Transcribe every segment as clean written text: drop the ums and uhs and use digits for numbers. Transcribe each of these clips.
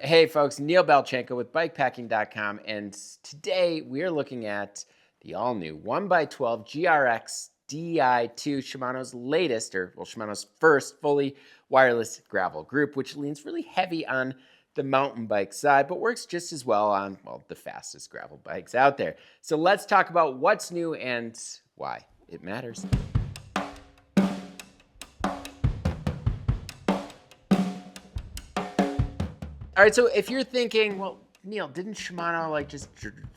Hey folks, Neil Belchenko with BIKEPACKING.com, and today we are looking at the all-new 1x12 GRX Di2, Shimano's latest, Shimano's first fully wireless gravel group, which leans really heavy on the mountain bike side, but works just as well on, the fastest gravel bikes out there. So let's talk about what's new and why it matters. All right, so if you're thinking, well, Neil, didn't Shimano just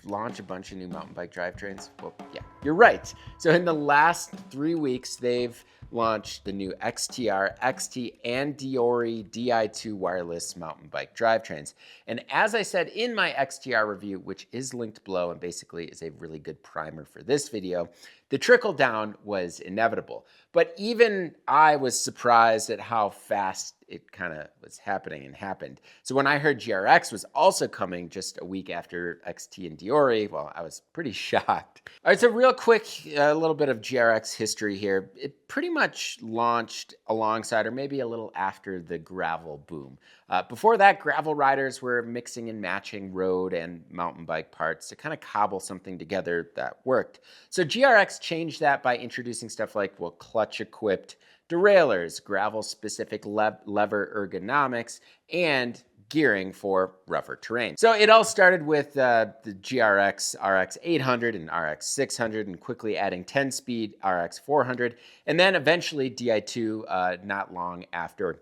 launch a bunch of new mountain bike drivetrains? Well, yeah, you're right. So in the last 3 weeks, they've launched the new XTR, XT, and Diori Di2 wireless mountain bike drivetrains. And as I said in my XTR review, which is linked below and basically is a really good primer for this video, the trickle down was inevitable. But even I was surprised at how fast it kind of was happening and happened. So when I heard GRX was also coming just a week after XT and Diori, well, I was pretty shocked. All right, so real quick, a little bit of GRX history here. It pretty much launched alongside or maybe a little after the gravel boom. Before that, gravel riders were mixing and matching road and mountain bike parts to kind of cobble something together that worked. So GRX changed that by introducing stuff like, clutch-equipped derailleurs, gravel-specific lever ergonomics, and gearing for rougher terrain. So it all started with the GRX RX 800 and RX 600, and quickly adding 10-speed RX 400, and then eventually Di2 not long after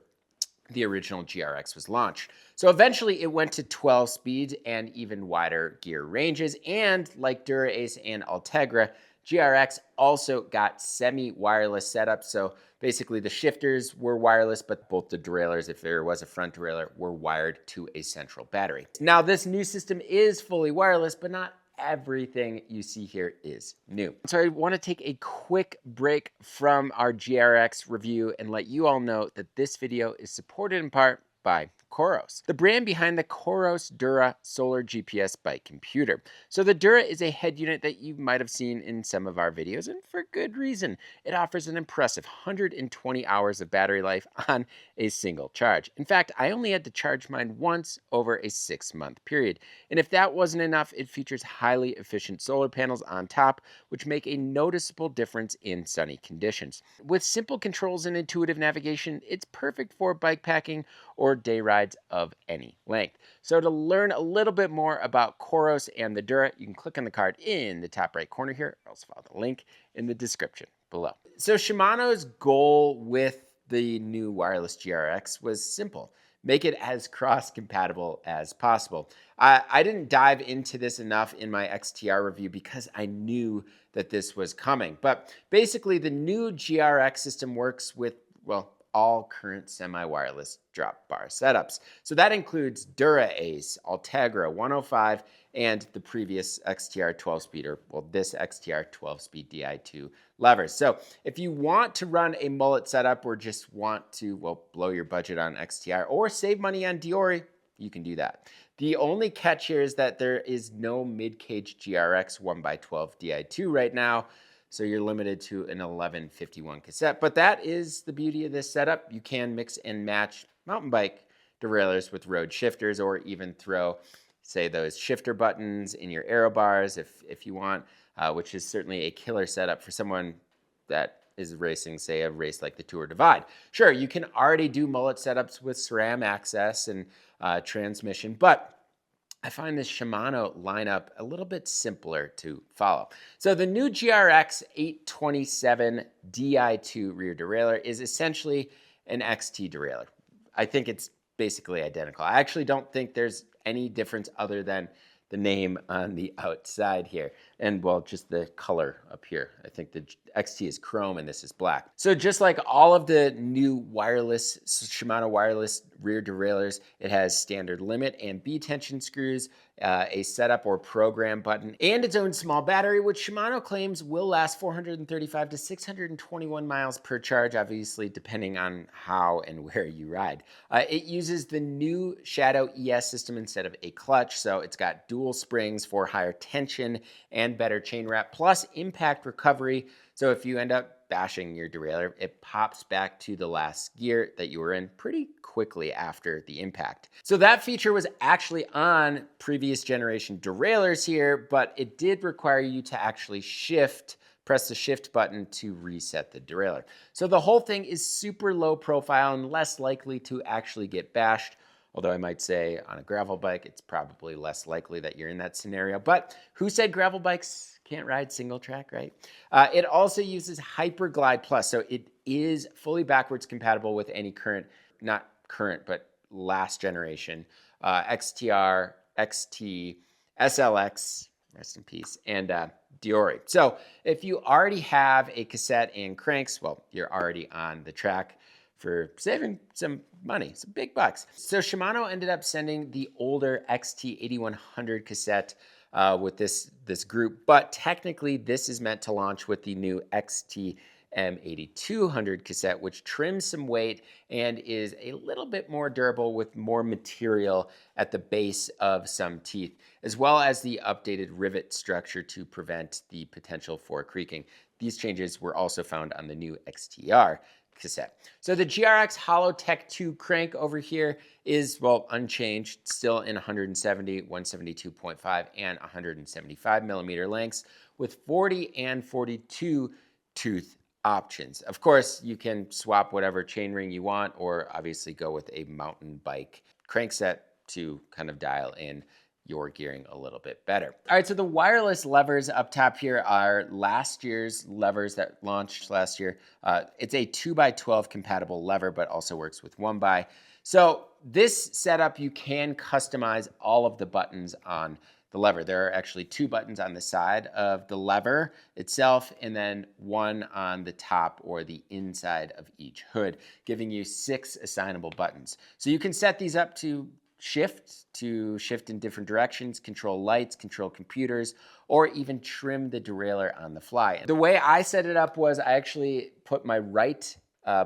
the original GRX was launched. So eventually it went to 12 speed and even wider gear ranges, and like DuraAce and Ultegra, GRX also got semi-wireless setups. So basically the shifters were wireless, but both the derailleurs, if there was a front derailleur, were wired to a central battery. Now this new system is fully wireless, but not everything you see here is new. So I want to take a quick break from our GRX review and let you all know that this video is supported in part by Coros, the brand behind the Coros Dura Solar GPS bike computer. So the Dura is a head unit that you might have seen in some of our videos, and for good reason. It offers an impressive 120 hours of battery life on a single charge. In fact, I only had to charge mine once over a 6-month period. And if that wasn't enough, it features highly efficient solar panels on top, which make a noticeable difference in sunny conditions. With simple controls and intuitive navigation, it's perfect for bike packing or day rides of any length. So to learn a little bit more about Coros and the Dura, you can click on the card in the top right corner here, or else follow the link in the description below. So Shimano's goal with the new wireless GRX was simple: make it as cross-compatible as possible. I didn't dive into this enough in my XTR review because I knew that this was coming. But basically, the new GRX system works with, all current semi-wireless drop bar setups. So that includes DuraAce, Ultegra 105, and the previous XTR 12-speed, this XTR 12-speed Di2 levers. So if you want to run a mullet setup or just want to, blow your budget on XTR or save money on Diori, you can do that. The only catch here is that there is no mid-cage GRX 1x12 Di2 right now, so you're limited to an 1151 cassette. But that is the beauty of this setup. You can mix and match mountain bike derailleurs with road shifters, or even throw, say, those shifter buttons in your aero bars if you want, which is certainly a killer setup for someone that is racing, say, a race like the Tour Divide. Sure, you can already do mullet setups with SRAM access and transmission, but I find this Shimano lineup a little bit simpler to follow. So the new GRX 827 Di2 rear derailleur is essentially an XT derailleur. I think it's basically identical. I actually don't think there's any difference other than the name on the outside here, and just the color up here. I think the XT is chrome and this is black. So just like all of the new wireless Shimano wireless rear derailleurs, it has standard limit and B tension screws, a setup or program button, and its own small battery, which Shimano claims will last 435 to 621 miles per charge, obviously depending on how and where you ride. It uses the new Shadow ES system instead of a clutch, so it's got dual springs for higher tension and better chain wrap, plus impact recovery. So if you end up bashing your derailleur, it pops back to the last gear that you were in pretty quickly after the impact. So that feature was actually on previous generation derailleurs here, but it did require you to actually press the shift button to reset the derailleur. So the whole thing is super low profile and less likely to actually get bashed. Although I might say on a gravel bike, it's probably less likely that you're in that scenario. But who said gravel bikes can't ride single track, right? It also uses Hyperglide Plus. So it is fully backwards compatible with any current, not current, but last generation, XTR, XT, SLX, rest in peace, and Diori. So if you already have a cassette and cranks, well, you're already on the track for saving some money, some big bucks. So Shimano ended up sending the older XT8100 cassette with this group, but technically this is meant to launch with the new XT8200 cassette, which trims some weight and is a little bit more durable with more material at the base of some teeth, as well as the updated rivet structure to prevent the potential for creaking. These changes were also found on the new XTR cassette. So the GRX Hollow Tech 2 crank over here is, well, unchanged, still in 170, 172.5, and 175 millimeter lengths with 40 and 42 tooth options. Of course, you can swap whatever chainring you want, or obviously go with a mountain bike crankset to kind of dial in your gearing a little bit better. All right, so the wireless levers up top here are last year's levers that launched last year. It's a 2x12 compatible lever, but also works with 1x. So this setup, you can customize all of the buttons on the lever. There are actually 2 buttons on the side of the lever itself, and then 1 on the top or the inside of each hood, giving you 6 assignable buttons. So you can set these up to shift in different directions, control lights, control computers, or even trim the derailleur on the fly. The way I set it up was I actually put my right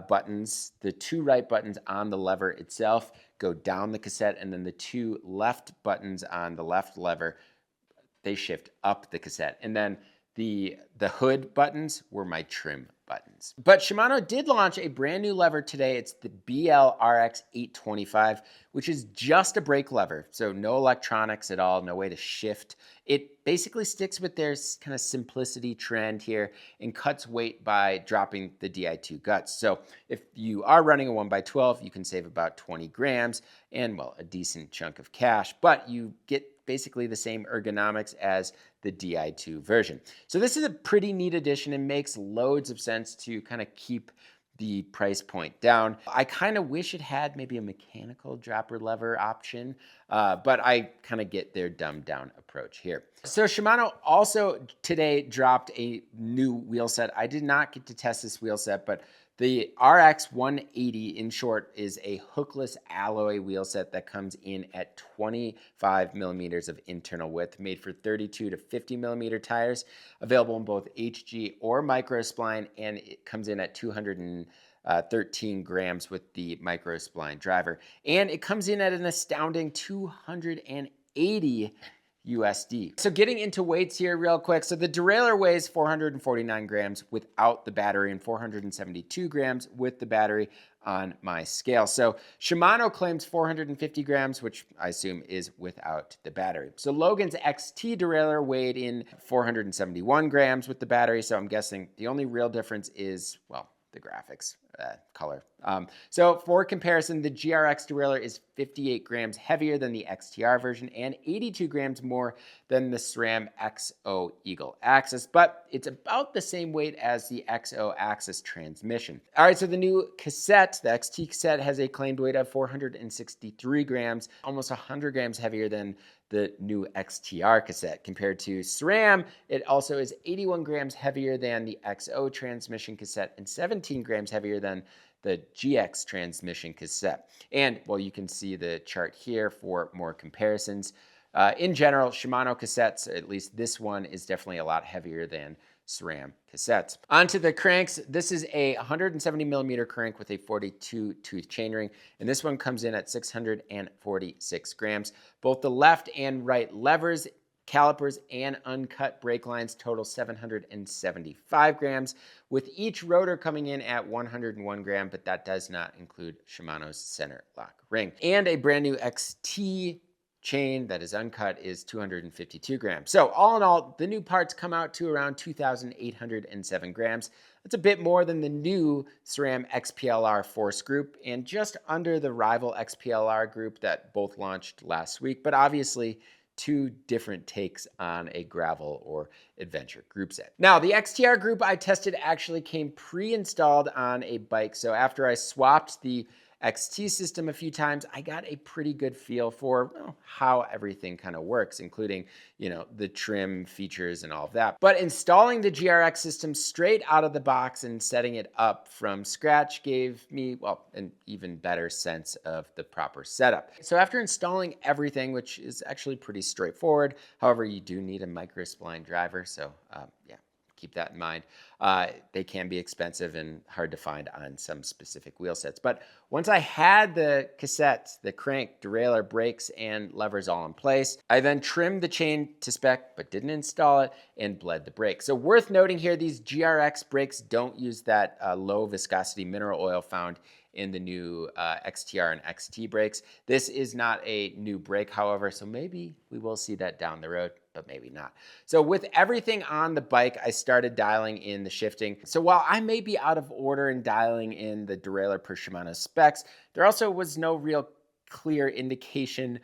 buttons, the 2 right buttons on the lever itself, go down the cassette, and then the 2 left buttons on the left lever, they shift up the cassette. And then the hood buttons were my trim buttons. But Shimano did launch a brand new lever today. It's the BLRX 825, which is just a brake lever. So no electronics at all, no way to shift. It basically sticks with their kind of simplicity trend here and cuts weight by dropping the Di2 guts. So if you are running a 1x12, you can save about 20 grams and, well, a decent chunk of cash, but you get basically the same ergonomics as the Di2 version. So this is a pretty neat addition and makes loads of sense to kind of keep the price point down. I kind of wish it had maybe a mechanical dropper lever option, but I kind of get their dumbed down approach here. So Shimano also today dropped a new wheel set. I did not get to test this wheel set, but the RX 180, in short, is a hookless alloy wheel set that comes in at 25 millimeters of internal width, made for 32 to 50 millimeter tires, available in both HG or micro spline, and it comes in at 213 grams with the micro spline driver. And it comes in at an astounding 280 USD. So getting into weights here real quick. So the derailleur weighs 449 grams without the battery and 472 grams with the battery on my scale. So Shimano claims 450 grams, which I assume is without the battery. So Logan's XT derailleur weighed in 471 grams with the battery. So I'm guessing the only real difference is, well, the graphics color. So for comparison, the GRX derailleur is 58 grams heavier than the XTR version and 82 grams more than the SRAM XO Eagle Axis, but it's about the same weight as the XO Axis transmission. All right, so the new cassette, the XT cassette, has a claimed weight of 463 grams, almost 100 grams heavier than the new XTR cassette. Compared to SRAM, it also is 81 grams heavier than the XO transmission cassette and 17 grams heavier than the GX transmission cassette. And, well, you can see the chart here for more comparisons. In general, Shimano cassettes, at least this one, is definitely a lot heavier than SRAM cassettes. Onto the cranks. This is a 170 millimeter crank with a 42 tooth chainring, and this one comes in at 646 grams. Both the left and right levers calipers and uncut brake lines total 775 grams, with each rotor coming in at 101 gram, but that does not include Shimano's center lock ring. And a brand new XT chain that is uncut is 252 grams. So all in all, the new parts come out to around 2,807 grams. That's a bit more than the new SRAM XPLR Force group and just under the rival XPLR group that both launched last week, but obviously two different takes on a gravel or adventure group set. Now, the XTR group I tested actually came pre-installed on a bike. So after I swapped the XT system a few times, I got a pretty good feel for how everything kind of works, including, the trim features and all of that. But installing the GRX system straight out of the box and setting it up from scratch gave me, an even better sense of the proper setup. So after installing everything, which is actually pretty straightforward, however, you do need a microspline driver, so keep that in mind. They can be expensive and hard to find on some specific wheel sets. But once I had the cassettes, the crank, derailleur, brakes, and levers all in place, I then trimmed the chain to spec, but didn't install it, and bled the brake. So worth noting here, these GRX brakes don't use that low viscosity mineral oil found in the new XTR and XT brakes. This is not a new brake, however, so maybe we will see that down the road, but maybe not. So with everything on the bike, I started dialing in the shifting. So while I may be out of order in dialing in the derailleur per Shimano specs, there also was no real clear indication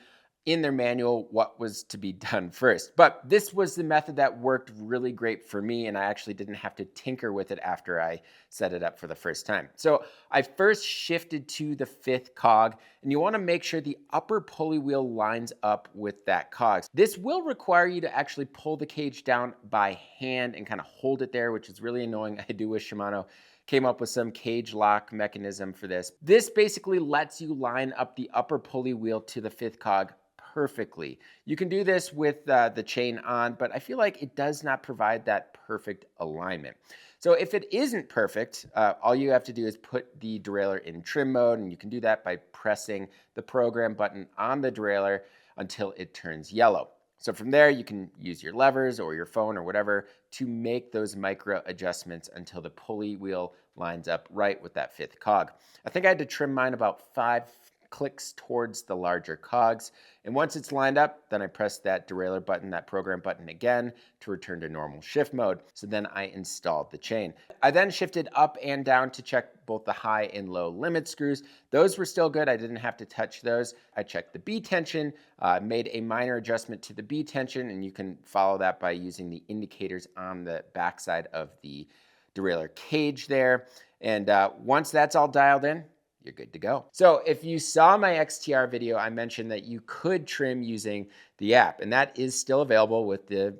in their manual what was to be done first. But this was the method that worked really great for me, and I actually didn't have to tinker with it after I set it up for the first time. So I first shifted to the 5th cog, and you want to make sure the upper pulley wheel lines up with that cog. This will require you to actually pull the cage down by hand and kind of hold it there, which is really annoying. I do wish Shimano came up with some cage lock mechanism for this. This basically lets you line up the upper pulley wheel to the 5th cog perfectly. You can do this with the chain on, but I feel like it does not provide that perfect alignment. So if it isn't perfect, all you have to do is put the derailleur in trim mode, and you can do that by pressing the program button on the derailleur until it turns yellow. So from there, you can use your levers or your phone or whatever to make those micro adjustments until the pulley wheel lines up right with that 5th cog. I think I had to trim mine about 5 clicks towards the larger cogs. And once it's lined up, then I press that derailleur button, that program button again to return to normal shift mode. So then I installed the chain. I then shifted up and down to check both the high and low limit screws. Those were still good. I didn't have to touch those. I checked the B tension, made a minor adjustment to the B tension, and you can follow that by using the indicators on the backside of the derailleur cage there. And once that's all dialed in, you're good to go. So if you saw my XTR video, I mentioned that you could trim using the app, and that is still available with the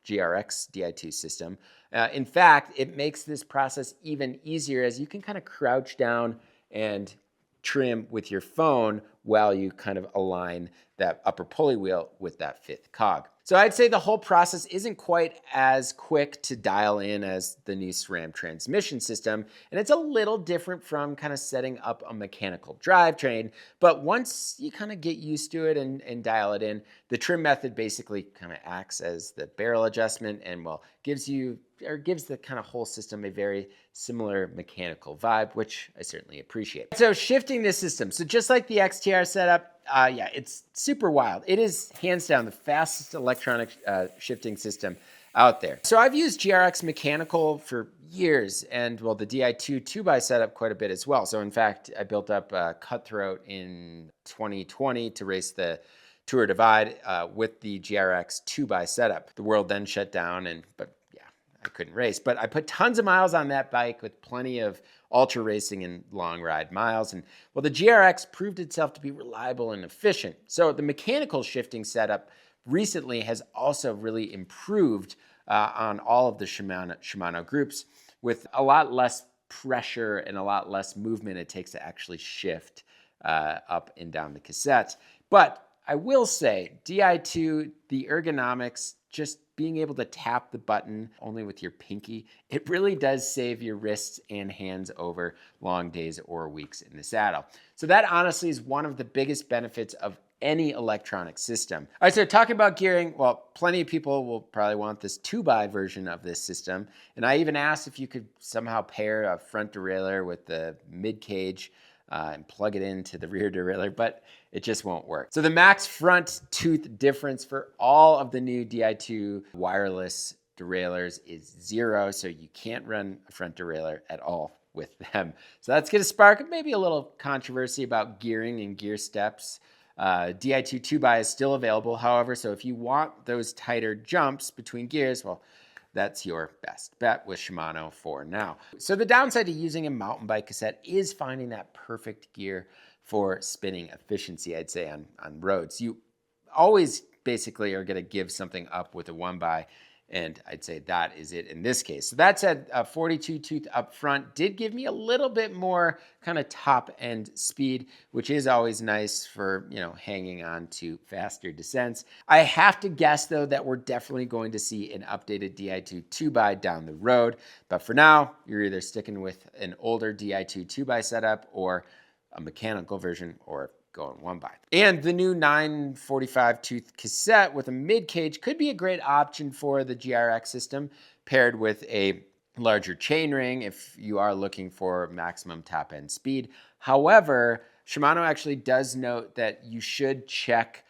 GRX Di2 system. In fact, it makes this process even easier as you can kind of crouch down and trim with your phone while you kind of align that upper pulley wheel with that 5th cog. So I'd say the whole process isn't quite as quick to dial in as the new SRAM transmission system, and it's a little different from kind of setting up a mechanical drivetrain, but once you kind of get used to it and dial it in, the trim method basically kind of acts as the barrel adjustment and gives the kind of whole system a very similar mechanical vibe, which I certainly appreciate. So shifting this system, so just like the XTR setup, it's super wild. It is hands down the fastest electronic shifting system out there. So I've used GRX mechanical for years, and the Di2 2x setup quite a bit as well. So in fact, I built up a Cutthroat in 2020 to race the Tour Divide with the GRX 2x setup. The world then shut down, but I couldn't race, but I put tons of miles on that bike with plenty of ultra racing and long ride miles. And the GRX proved itself to be reliable and efficient. So the mechanical shifting setup recently has also really improved on all of the Shimano groups with a lot less pressure and a lot less movement it takes to actually shift up and down the cassettes. But I will say, Di2, the ergonomics, just being able to tap the button only with your pinky, it really does save your wrists and hands over long days or weeks in the saddle. So that honestly is one of the biggest benefits of any electronic system. All right, so talking about gearing, well, plenty of people will probably want this 2x version of this system. And I even asked if you could somehow pair a front derailleur with the mid cage and plug it into the rear derailleur, but it just won't work. So the max front tooth difference for all of the new Di2 wireless derailleurs is 0, so you can't run a front derailleur at all with them. So that's going to spark maybe a little controversy about gearing and gear steps. Di2 2x is still available, however, so if you want those tighter jumps between gears, well, that's your best bet with Shimano for now. So the downside to using a mountain bike cassette is finding that perfect gear for spinning efficiency, I'd say, on roads. You always basically are going to give something up with a 1x, and I'd say that is it in this case. So that said, a 42 tooth up front did give me a little bit more kind of top end speed, which is always nice for, you know, hanging on to faster descents. I have to guess though that we're definitely going to see an updated Di2 2x down the road. But for now, you're either sticking with an older Di2 2x setup or a mechanical version, or going 1x. And the new 945 tooth cassette with a mid cage could be a great option for the GRX system, paired with a larger chainring if you are looking for maximum top end speed. However, Shimano actually does note that you should check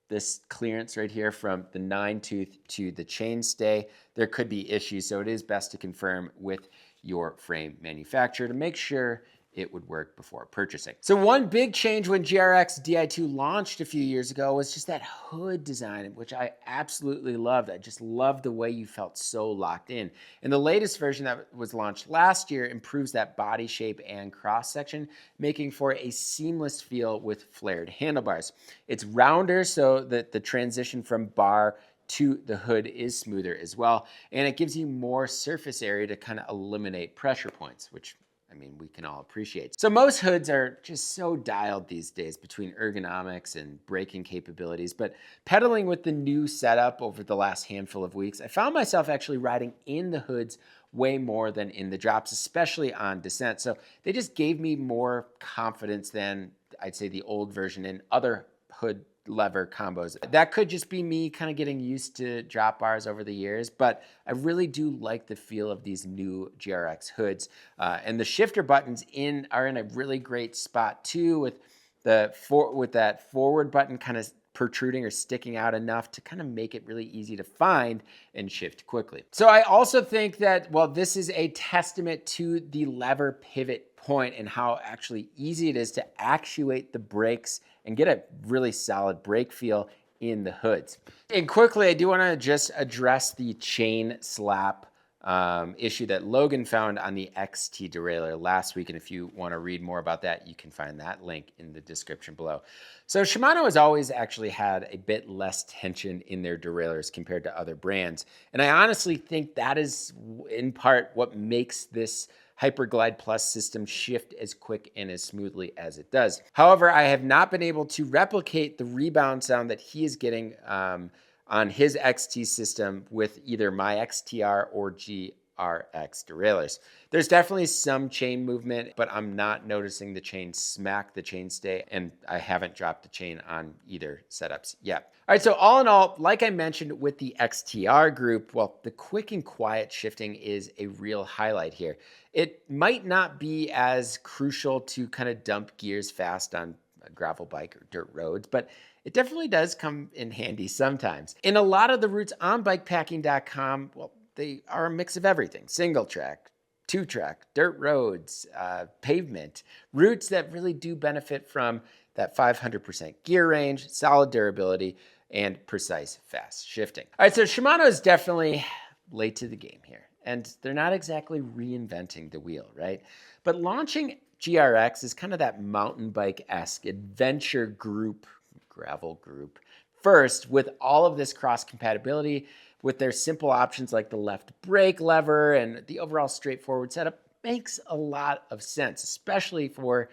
this clearance right here from the 9 tooth to the chainstay. There could be issues, so it is best to confirm with your frame manufacturer to make sure it would work before purchasing. So one big change when GRX Di2 launched a few years ago was just that hood design, which I absolutely loved. I just loved the way you felt so locked in. And the latest version that was launched last year improves that body shape and cross section, making for a seamless feel with flared handlebars. It's rounder so that the transition from bar to the hood is smoother as well. And it gives you more surface area to kind of eliminate pressure points, which I mean, we can all appreciate. So most hoods are just so dialed these days between ergonomics and braking capabilities, but pedaling with the new setup over the last handful of weeks, I found myself actually riding in the hoods way more than in the drops, especially on descent. So they just gave me more confidence than, I'd say, the old version in other hood lever combos. That could just be me kind of getting used to drop bars over the years, but I really do like the feel of these new GRX hoods. And the shifter buttons are in a really great spot too, with that forward button kind of protruding or sticking out enough to kind of make it really easy to find and shift quickly. So I also think that, well, this is a testament to the lever pivot point and how actually easy it is to actuate the brakes and get a really solid brake feel in the hoods. And quickly, I do want to just address the chain slap issue that Logan found on the XT derailleur last week. And if you want to read more about that, you can find that link in the description below. So Shimano has always actually had a bit less tension in their derailleurs compared to other brands. And I honestly think that is in part what makes this Hyperglide Plus system shift as quick and as smoothly as it does. However, I have not been able to replicate the rebound sound that he is getting on his XT system with either my XTR or GRX derailleurs. There's definitely some chain movement, but I'm not noticing the chain smack the chainstay, and I haven't dropped the chain on either setups yet. All right, so all in all, like I mentioned with the XTR group, well, the quick and quiet shifting is a real highlight here. It might not be as crucial to kind of dump gears fast on a gravel bike or dirt roads, but it definitely does come in handy sometimes. And a lot of the routes on BIKEPACKING.com, well, they are a mix of everything. Single track, 2-track, dirt roads, pavement, routes that really do benefit from that 500% gear range, solid durability, and precise fast shifting. All right, so Shimano is definitely late to the game here, and they're not exactly reinventing the wheel, right? But launching GRX is kind of that mountain bike-esque adventure group, gravel group, first with all of this cross compatibility with their simple options like the left brake lever and the overall straightforward setup makes a lot of sense, especially for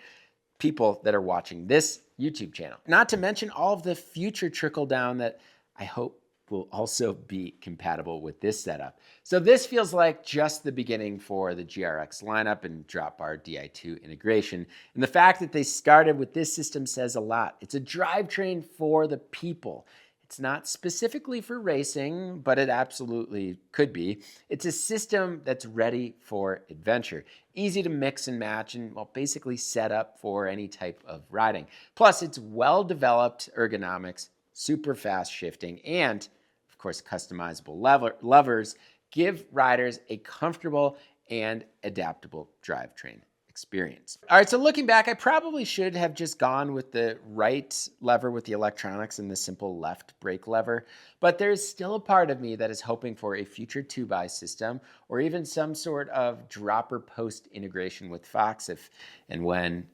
people that are watching this YouTube channel. Not to mention all of the future trickle down that I hope will also be compatible with this setup. So this feels like just the beginning for the GRX lineup and drop bar Di2 integration. And the fact that they started with this system says a lot. It's a drivetrain for the people. It's not specifically for racing, but it absolutely could be. It's a system that's ready for adventure, easy to mix and match, and well, basically set up for any type of riding. Plus, it's well-developed ergonomics, super fast shifting, and of course, customizable levers give riders a comfortable and adaptable drivetrain experience. All right, so looking back, I probably should have just gone with the right lever with the electronics and the simple left brake lever, but there's still a part of me that is hoping for a future 2x system or even some sort of dropper post integration with Fox if and when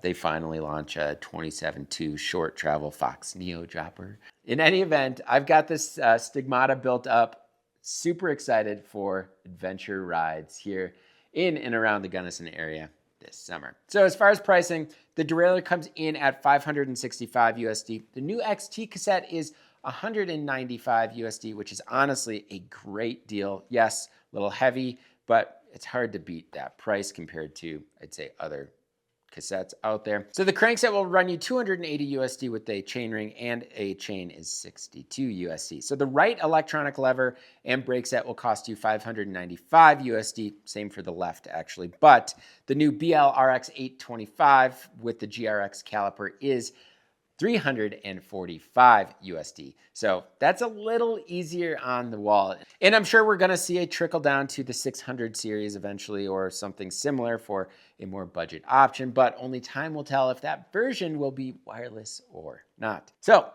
they finally launch a 27.2 short travel Fox Neo dropper. In any event, I've got this Stigmata built up, super excited for adventure rides here in and around the Gunnison area this summer. So as far as pricing, the derailleur comes in at $565 USD. The new XT cassette is $195 USD, which is honestly a great deal. Yes, a little heavy, but it's hard to beat that price compared to, I'd say, other cassettes out there. So the crankset will run you $280 USD with a chainring, and a chain is $62 USD. So the right electronic lever and brake set will cost you $595 USD. Same for the left, actually. But the new BLRX 825 with the GRX caliper is $345 USD. So that's a little easier on the wallet. And I'm sure we're gonna see a trickle down to the 600 series eventually or something similar for a more budget option, but only time will tell if that version will be wireless or not. So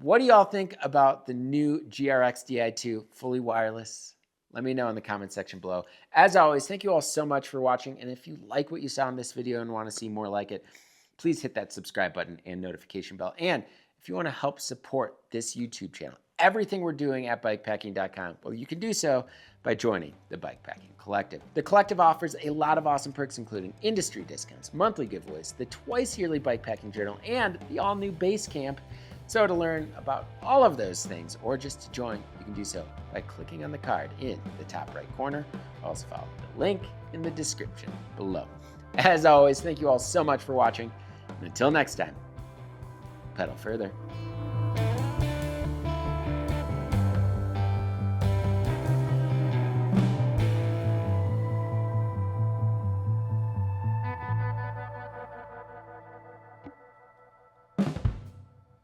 what do y'all think about the new GRX Di2 fully wireless? Let me know in the comment section below. As always, thank you all so much for watching. And if you like what you saw in this video and wanna see more like it, please hit that subscribe button and notification bell. And if you want to help support this YouTube channel, everything we're doing at BIKEPACKING.com, well, you can do so by joining the Bikepacking Collective. The Collective offers a lot of awesome perks, including industry discounts, monthly giveaways, the twice-yearly Bikepacking Journal, and the all-new Base Camp. So to learn about all of those things, or just to join, you can do so by clicking on the card in the top right corner. Also follow the link in the description below. As always, thank you all so much for watching. And until next time, pedal further.